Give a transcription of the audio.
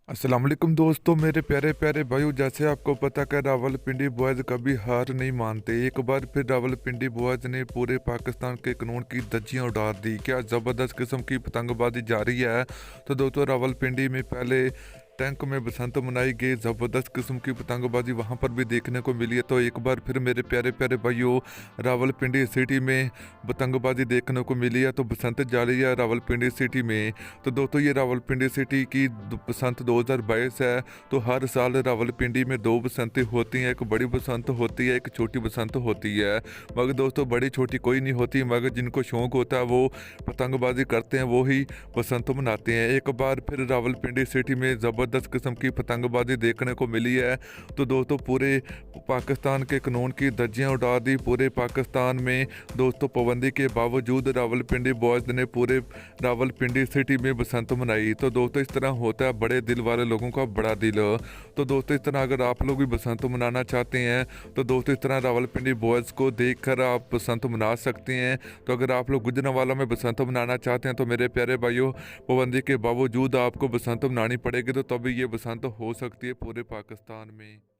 अस्सलाम वालेकुम दोस्तों, मेरे प्यारे प्यारे भाइयों। जैसे आपको पता है रावलपिंडी बॉयज़ कभी हार नहीं मानते। एक बार फिर रावलपिंडी बॉयज़ ने पूरे पाकिस्तान के कानून की धज्जियां उड़ा दी। क्या ज़बरदस्त किस्म की पतंगबाजी जारी है। तो दोस्तों, रावलपिंडी में पहले टैंक में बसंत मनाई गई। ज़बरदस्त किस्म की पतंगबाजी वहां पर भी देखने को मिली है। तो एक बार फिर मेरे प्यारे प्यारे भाइयों, रावलपिंडी सिटी में पतंगबाजी देखने को मिली है। तो बसंत जारी है रावलपिंडी सिटी में। तो दोस्तों, ये रावलपिंडी सिटी की बसंत 2022 है। तो हर साल रावलपिंडी में दो बसंतें होती हैं, एक बड़ी बसंत होती है, एक छोटी बसंत होती है। मगर दोस्तों, बड़ी छोटी कोई नहीं होती, मगर जिनको शौक होता है वो पतंगबाजी करते हैं, वो ही बसंत मनाते हैं। एक बार फिर रावलपिंडी सिटी में ज़बरदस्त किस्म की पतंगबाजी देखने को मिली है। तो दोस्तों, पूरे पाकिस्तान के कानून की धज्जियां उड़ा दी। पूरे पाकिस्तान में दोस्तों पाबंदी के बावजूद रावलपिंडी बॉयज़ ने पूरे रावलपिंडी सिटी में बसंत मनाई। तो दोस्तों, इस तरह होता है बड़े दिल वाले लोगों का बड़ा दिल। तो दोस्तों, इस तरह अगर आप लोग भी बसंत मनाना चाहते हैं तो दोस्तों, इस तरह रावलपिंडी बॉयज़ को देखकर आप बसंत मना सकते हैं। तो अगर आप लोग गुजरांवाला में बसंत मनाना चाहते हैं तो मेरे प्यारे भाइयों, पाबंदी के बावजूद आपको बसंत मनानी पड़ेगी। तो तभी ये बसंत हो सकती है पूरे पाकिस्तान में।